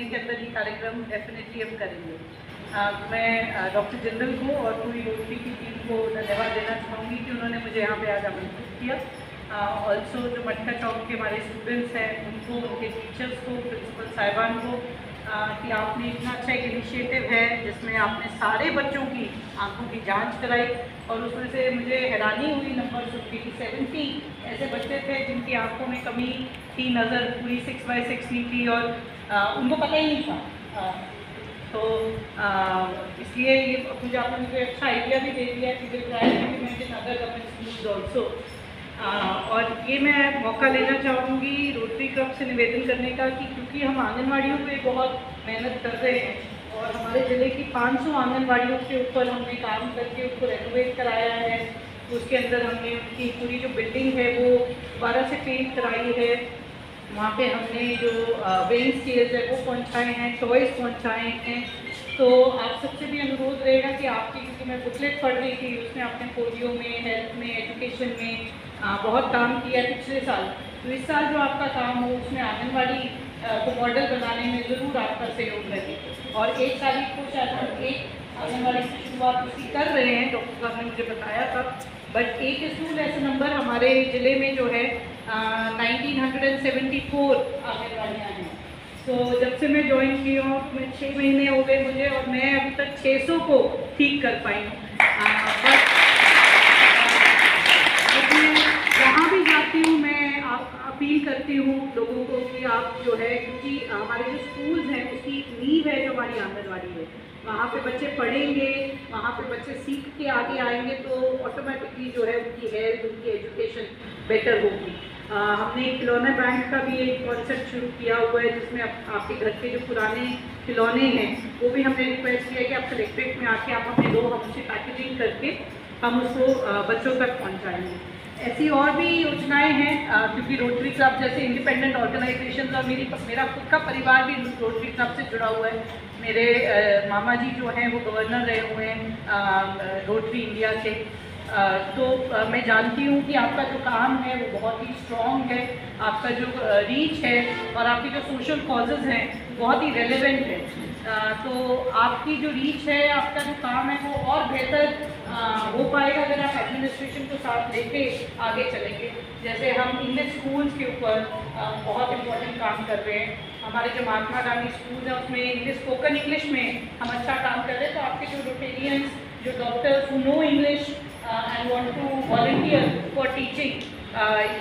महीने के अंदर ये कार्यक्रम डेफिनेटली हम करेंगे। मैं डॉक्टर जिंदल को और पूरी रोटरी की टीम को धन्यवाद देना चाहूँगी कि उन्होंने मुझे यहाँ पे आज आमंत्रित किया। ऑल्सो जो मटका चौक के हमारे स्टूडेंट्स हैं उनको, उनके टीचर्स को, प्रिंसिपल साहिबान को कि आपने इतना अच्छा एक इनिशिएटिव है जिसमें आपने सारे बच्चों की आंखों की जांच कराई और उसमें से मुझे हैरानी हुई नंबर सुन के कि 70 ऐसे बच्चे थे जिनकी आंखों में कमी थी, नज़र पूरी 6/6 नहीं थी और उनको पता ही नहीं था। तो इसलिए ये मुझे आपने मुझे अच्छा आइडिया भी दे दिया कि अदर गवर्नमेंट स्कूल्स ऑल्सो। और ये मैं मौका लेना चाहूँगी रोटरी क्लब से निवेदन करने का कि क्योंकि हम आंगनवाड़ियों पे बहुत मेहनत कर रहे हैं और हमारे ज़िले की 500 आंगनवाड़ियों के ऊपर हमने काम करके उसको रेनोवेट कराया है। उसके अंदर हमने उनकी पूरी जो बिल्डिंग है वो दोबारा से पेंट कराई है। वहाँ पे हमने जो वेइंग स्केल्स है वो पहुँचाए हैं, टॉयज़ पहुँचाए हैं। तो आप सबसे भी अनुरोध रहेगा कि आपकी, क्योंकि मैं बुकलेट पढ़ रही थी उसमें आपने पोलियो में, हेल्थ में, एजुकेशन में बहुत काम किया पिछले साल, तो इस साल जो आपका काम हो उसमें आंगनवाड़ी को मॉडल बनाने में ज़रूर आपका सहयोग लगे। और 1 तारीख को शायद हम एक आंगनवाड़ी की शुरुआत उसकी कर रहे हैं, डॉक्टर साहब ने मुझे बताया था। बट एक स्कूल ऐसे नंबर हमारे ज़िले में जो है 1974 आंगनवाड़ियाँ हैं। तो जब से मैं ज्वाइन की हूँ तो मैं 6 महीने हो गए मुझे और मैं अभी तक 600 को ठीक कर पाई हूँ। बट जहाँ भी जाती हूँ मैं अपील करती हूँ लोगों को कि आप जो है, क्योंकि हमारे जो स्कूल्स हैं उसकी नींव है जो हमारी आंगनवाड़ी है, वहाँ पे बच्चे पढ़ेंगे, वहाँ पे बच्चे सीख के आगे आएंगे तो ऑटोमेटिकली जो है उनकी हेल्थ, उनकी एजुकेशन बेटर होगी। हमने खिलौने बैंक का भी एक कॉन्सेप्ट शुरू किया हुआ है जिसमें आपके घर के जो पुराने खिलौने हैं वो भी हमने रिक्वेस्ट किया कि आप कलेक्ट्रेट में आके आप हमें दो, हम उसे पैकेजिंग करके हम उसको बच्चों तक पहुँचाएँगे। ऐसी और भी योजनाएं हैं क्योंकि रोटरी क्लब जैसे इंडिपेंडेंट ऑर्गेनाइजेशन और मेरा खुद का परिवार भी रोटरी क्लब से जुड़ा हुआ है। मेरे मामा जी जो हैं वो गवर्नर रहे हुए हैं रोटरी इंडिया के। तो मैं जानती हूँ कि आपका जो काम है वो बहुत ही स्ट्रॉन्ग है, आपका जो रीच है और आपके जो सोशल कॉजेज़ हैं बहुत ही रेलेवेंट है। तो आपकी जो रीच है, आपका जो काम है वो और बेहतर हो पाएगा अगर आप एडमिनिस्ट्रेशन को साथ लेके आगे चलेंगे। जैसे हम इंग्लिश स्कूल्स के ऊपर बहुत इम्पोर्टेंट काम कर रहे हैं। हमारे जो महात्मा गांधी स्कूल है उसमें इंग्लिश, स्पोकन इंग्लिश में हम अच्छा काम कर रहे हैं। तो आपके जो रोटेरियंस, जो doctors who know English and want to volunteer for teaching,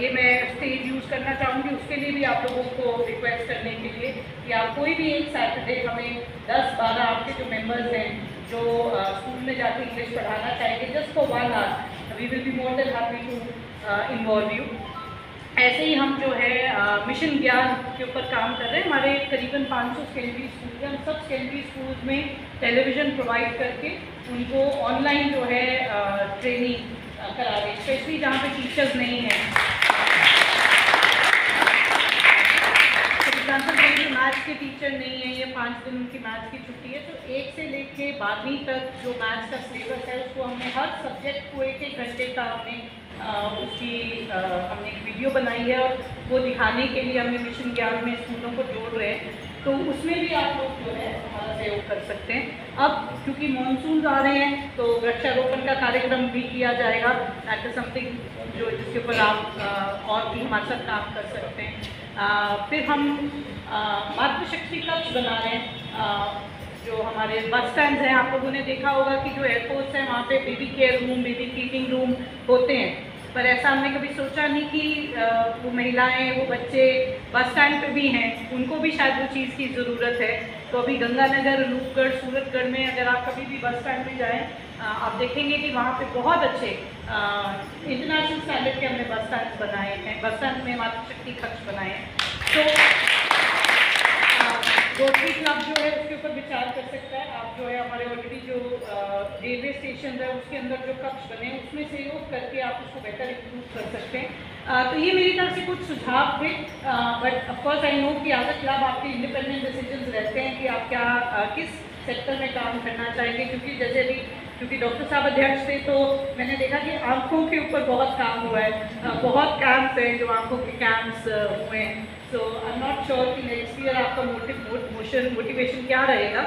ये मैं स्टेज यूज़ करना चाहूँगी। उसके लिए भी आप लोगों को रिक्वेस्ट करने के लिए कि आप कोई भी एक सैटरडे हमें 10-12 आपके जो मेंबर्स हैं जो स्कूल में जाके इंग्लिश पढ़ाना चाहेंगे, just for 1 hour, we will be more than happy to involve you. ऐसे ही हम जो है मिशन ज्ञान के ऊपर काम कर रहे हैं। हमारे करीबन 500 सेकेंडरी स्कूल हैं। हम सब सेकेंडरी स्कूल्स में टेलीविज़न प्रोवाइड करके उनको ऑनलाइन जो है ट्रेनिंग करा रहे हैं, स्पेशली जहाँ पे टीचर्स नहीं हैं। मैथ्स के टीचर नहीं है, ये 5 दिन उनकी मैथ्स की छुट्टी है, तो 1 से लेके 12वीं तक जो मैथ्स का सिलेबस है उसको हमने हर सब्जेक्ट को 1-1 घंटे का हमने एक वीडियो बनाई है और वो दिखाने के लिए हमने मिशन ज्ञान में स्कूलों को जोड़ रहे हैं। तो उसमें भी आप लोग जो है हमारा सहयोग कर सकते हैं। अब क्योंकि मानसून आ रहे हैं तो वृक्षारोपण का कार्यक्रम भी किया जाएगा, दैट इज समथिंग जो जिसके ऊपर आप और भी हमारे साथ काम कर सकते हैं। फिर हम मातृशक्ति कक्ष बना रहे हैं। जो हमारे बस स्टैंड्स हैं, आप लोगों ने देखा होगा कि जो एयरपोर्ट्स हैं वहाँ पे baby care room, baby feeding room होते हैं, पर ऐसा हमने कभी सोचा नहीं कि वो महिलाएं, वो बच्चे बस स्टैंड पे भी हैं, उनको भी शायद वो चीज़ की ज़रूरत है। तो अभी गंगानगर, रूपगढ़, सूरतगढ़ में अगर आप कभी भी बस स्टैंड में जाएँ आप देखेंगे कि वहाँ पे बहुत अच्छे इंटरनेशनल स्टैंडर्ड के हमने बस स्टैंड बनाए हैं, बस स्टैंड में मातृशक्ति कक्ष बनाए हैं। तो रोटरी क्लब जो है उसके ऊपर विचार कर सकता है। आप जो है हमारे ऑलरेडी जो रेलवे स्टेशन है उसके अंदर जो कक्ष बने हैं उसमें सहयोग करके आप उसको बेहतर इम्प्रूव कर सकते हैं। तो ये मेरी तरफ से कुछ सुझाव थे, बट ऑफकोर्स आई नो कि एज अ क्लब आपके इंडिपेंडेंट डिसीजंस रहते हैं कि आप क्या किस सेक्टर में काम करना चाहेंगे। क्योंकि डॉक्टर साहब अध्यक्ष थे तो मैंने देखा कि आँखों के ऊपर बहुत काम हुआ है, बहुत कैंप्स हैं जो आँखों के कैंप्स हुए हैं। So I am not sure कि नेक्स्ट ईयर आपका मोटिवेशन क्या रहेगा,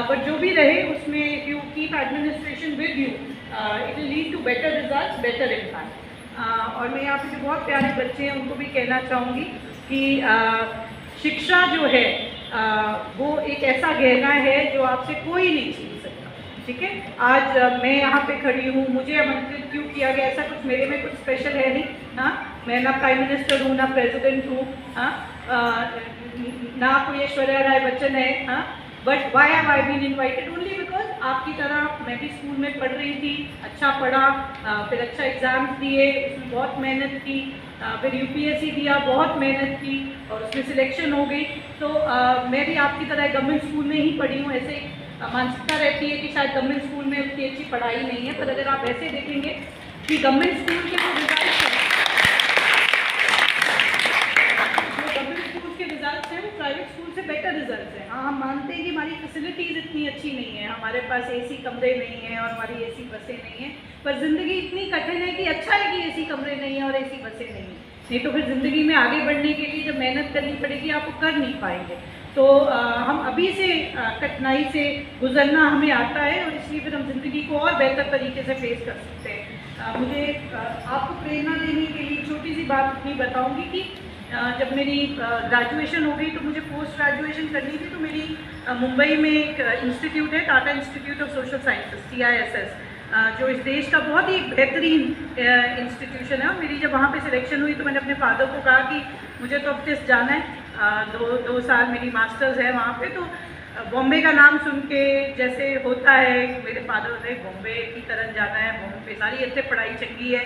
बट जो भी रहे उसमें if you keep administration with you it will lead to better results, better impact. और मैं यहाँ पे जो बहुत प्यारे बच्चे हैं उनको भी कहना चाहूँगी कि शिक्षा जो है वो एक ऐसा गहना है जो आपसे कोई नहीं छीन सकता, ठीक है। आज मैं यहाँ पे खड़ी हूँ, मुझे आमंत्रित क्यों किया गया, ऐसा कुछ मेरे में कुछ स्पेशल है नहीं, हाँ, मैं ना प्राइम मिनिस्टर हूँ, ना प्रेसिडेंट हूँ, हाँ, ना कोई ऐश्वर्या राय बच्चन है, हाँ, but why have I been invited only because आपकी तरह मैं भी स्कूल में पढ़ रही थी, अच्छा पढ़ा, फिर अच्छा एग्ज़ाम्स दिए, उसमें बहुत मेहनत की, फिर यूपीएससी दिया, बहुत मेहनत की और उसमें सिलेक्शन हो गई। तो मैं भी आपकी तरह गवर्नमेंट स्कूल में ही पढ़ी हूँ। ऐसे मानसिकता रहती है कि शायद गवर्नमेंट स्कूल में उतनी अच्छी पढ़ाई नहीं है, पर अगर आप ऐसे देखेंगे कि गवर्नमेंट स्कूल के जो रिजल्ट हैं, प्राइवेट स्कूल से बेटर रिजल्ट है। हाँ, हम मानते हैं कि हमारी फैसिलिटीज़ इतनी अच्छी नहीं है, हमारे पास एसी कमरे नहीं हैं और हमारी एसी बसें नहीं हैं, पर ज़िंदगी इतनी कठिन है कि अच्छा है कि एसी कमरे नहीं हैं और एसी बसें नहीं हैं, नहीं तो फिर ज़िंदगी में आगे बढ़ने के लिए जब मेहनत करनी पड़ेगी आप वो कर नहीं पाएंगे। तो हम अभी से कठिनाई से गुजरना हमें आता है और इसलिए फिर हम ज़िंदगी को और बेहतर तरीके से फेस कर सकते हैं। मुझे आपको प्रेरणा देने के लिए छोटी सी बात अपनी बताऊँगी कि जब मेरी ग्रेजुएशन हो गई तो मुझे पोस्ट ग्रेजुएशन करनी थी, तो मेरी मुंबई में एक इंस्टीट्यूट है, Tata institute of social sciences, TISS, जो इस देश का बहुत ही बेहतरीन इंस्टीट्यूशन है। मेरी जब वहाँ पे सिलेक्शन हुई तो मैंने अपने फादर को कहा कि मुझे तो अब जस्ट जाना है, दो साल मेरी मास्टर्स है वहाँ पे। तो बॉम्बे का नाम सुन के जैसे होता है, मेरे फादर ने बॉम्बे की तरह जाना है, बॉम्बे सारी इतने पढ़ाई चंगी है,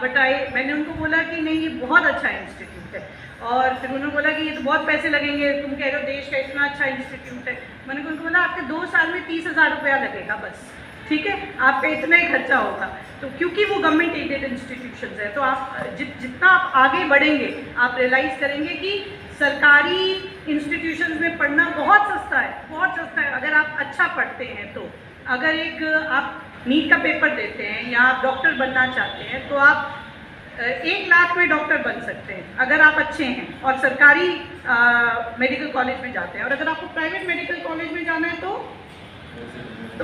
बट मैंने उनको बोला कि नहीं ये बहुत अच्छा इंस्टीट्यूट है। और फिर उन्होंने बोला कि ये तो बहुत पैसे लगेंगे, तुम कह रहे हो देश का इतना अच्छा इंस्टीट्यूट है। मैंने उनको बोला आपके 2 साल में 30,000 रुपया लगेगा बस, ठीक है, आपका इतना ही खर्चा होगा। तो क्योंकि वो गवर्नमेंट एडेड इंस्टीट्यूशंस है, तो आप जितना आप आगे बढ़ेंगे आप रियलाइज़ करेंगे कि सरकारी इंस्टीट्यूशंस में पढ़ना बहुत सस्ता है, बहुत सस्ता है अगर आप अच्छा पढ़ते हैं। तो अगर एक आप नीट का पेपर देते हैं या आप डॉक्टर बनना चाहते हैं तो आप 1 लाख में डॉक्टर बन सकते हैं अगर आप अच्छे हैं और सरकारी मेडिकल कॉलेज में जाते हैं। और अगर आपको प्राइवेट मेडिकल कॉलेज में जाना है तो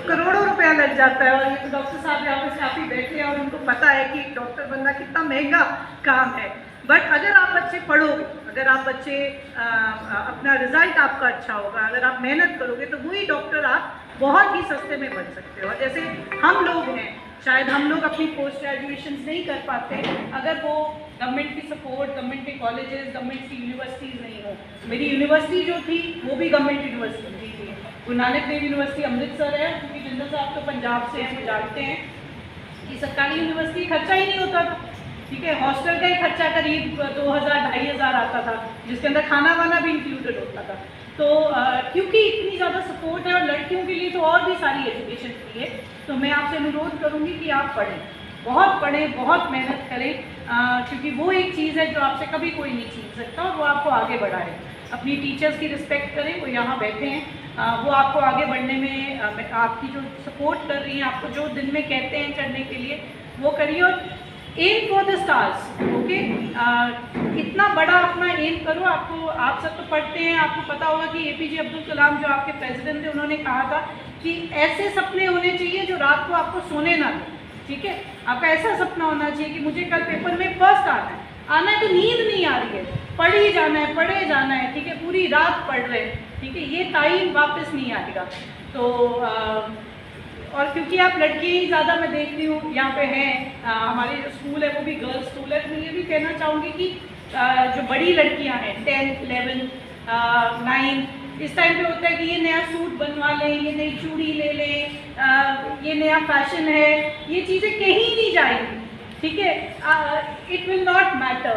करोड़ों रुपया लग जाता है। और ये तो डॉक्टर साहब यहाँ पे काफ़ी बैठे हैं और उनको पता है कि एक डॉक्टर बनना कितना महंगा काम है। बट अगर आप अच्छे पढ़ोगे, अगर आप अच्छे अपना रिजल्ट आपका अच्छा होगा, अगर आप मेहनत करोगे तो वही डॉक्टर आप बहुत ही सस्ते में बन सकते हो। जैसे हम लोग हैं, शायद हम लोग अपनी पोस्ट ग्रेजुएशन नहीं कर पाते अगर वो गवर्नमेंट की सपोर्ट, गवर्नमेंट के कॉलेजेस, गवर्नमेंट की यूनिवर्सिटीज़ नहीं हो। मेरी यूनिवर्सिटी जो थी वो भी गवर्नमेंट यूनिवर्सिटी थी, गुरु नानक देव यूनिवर्सिटी अमृतसर है, क्योंकि जिंदल साहब तो पंजाब से हैं, वो जानते हैं कि सरकारी यूनिवर्सिटी खर्चा ही नहीं होता था, ठीक है। हॉस्टल का ही खर्चा करीब 2,000-2,500 आता था, जिसके अंदर खाना वाना भी इंक्लूडेड होता था। तो क्योंकि इतनी ज़्यादा सपोर्ट है और लड़कियों के लिए तो और भी सारी एजुकेशन फ्री है, तो मैं आपसे अनुरोध करूँगी कि आप पढ़ें, बहुत पढ़ें, बहुत मेहनत करें, क्योंकि वो एक चीज़ है जो आपसे कभी कोई नहीं छीन सकता और वो आपको आगे बढ़ाए। अपनी टीचर्स की रिस्पेक्ट करें, वो यहाँ बैठे हैं, वो आपको आगे बढ़ने में आपकी जो सपोर्ट कर रही हैं, आपको जो दिन में कहते हैं करने के लिए वो करिए और aim for the stars, okay. इतना बड़ा अपना एम करो। आपको, आप सब तो पढ़ते हैं, आपको पता होगा कि APJ अब्दुल कलाम जो आपके प्रेसिडेंट थे, उन्होंने कहा था कि ऐसे सपने होने चाहिए जो रात को आपको सोने ना दें, ठीक है। आपका ऐसा सपना होना चाहिए कि मुझे कल पेपर में फर्स्ट आना है तो नींद नहीं आ रही है, पढ़ ही जाना है, पढ़े जाना है, ठीक है, पूरी रात पढ़ रहे हैं, ठीक है, ये टाइम वापस नहीं आएगा। तो और क्योंकि आप लड़की ही ज़्यादा मैं देखती हूँ यहाँ पे हैं, हमारे जो स्कूल है वो भी गर्ल्स स्कूल है, तो मैं ये भी कहना चाहूँगी कि जो बड़ी लड़कियाँ हैं 10th 11th 9th, इस टाइम पे होता है कि ये नया सूट बनवा लें, ये नई चूड़ी ले लें, ये नया फैशन है, ये चीज़ें कहीं नहीं जाएंगी, ठीक है। It will not matter.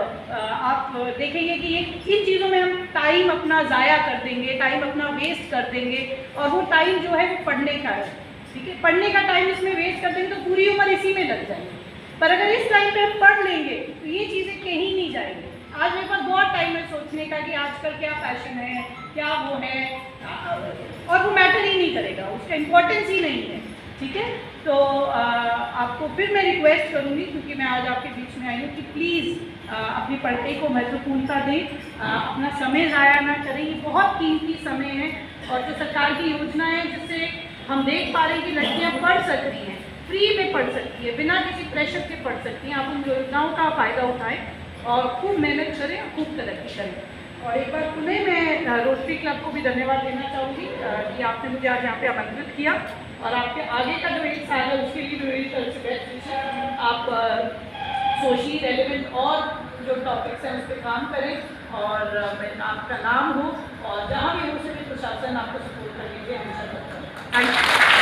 आप देखेंगे कि ये इन चीज़ों में हम टाइम अपना ज़ाया कर देंगे, टाइम अपना वेस्ट कर देंगे, और वो टाइम जो है वो पढ़ने का है, ठीक है। पढ़ने का टाइम इसमें वेस्ट कर देंगे तो पूरी उम्र इसी में लग जाएगी। पर अगर इस टाइम पे हम पढ़ लेंगे तो ये चीज़ें कहीं नहीं जाएंगी। आज मेरे पास बहुत टाइम है सोचने का कि आजकल क्या फैशन है, क्या वो है, और वो मैटर ही नहीं करेगा, उसका इम्पोर्टेंस ही नहीं है, ठीक है। तो आपको फिर मैं रिक्वेस्ट करूँगी, क्योंकि मैं आज आपके बीच में आई हूँ, कि प्लीज़ अपनी पढ़ाई को महत्वपूर्णता दें, अपना समय ज़ाया ना करें। ये बहुत कीमती समय है और जो सरकार की योजना है जिससे हम देख पा रहे हैं कि लड़कियाँ पढ़ सकती हैं, फ्री में पढ़ सकती है, बिना किसी प्रेशर के पढ़ सकती हैं। आप उन योजनाओं का फ़ायदा उठाएं और खूब मेहनत करें और खूब तरक्की करें। और एक बार पुनः मैं रोटरी क्लब को भी धन्यवाद देना चाहूँगी कि आपने मुझे आज यहाँ पे आमंत्रित किया और आपके आगे का जो 1 साल है उसके लिए मेरी तरफ से बेस्ट विशेष। आप सोशली रेलिवेंट और जो टॉपिक्स हैं उस पर काम करें और आपका नाम हो और जहाँ भी हो सके प्रशासन आपको सपोर्ट करने के लिए हमेशा करता है। Thank you.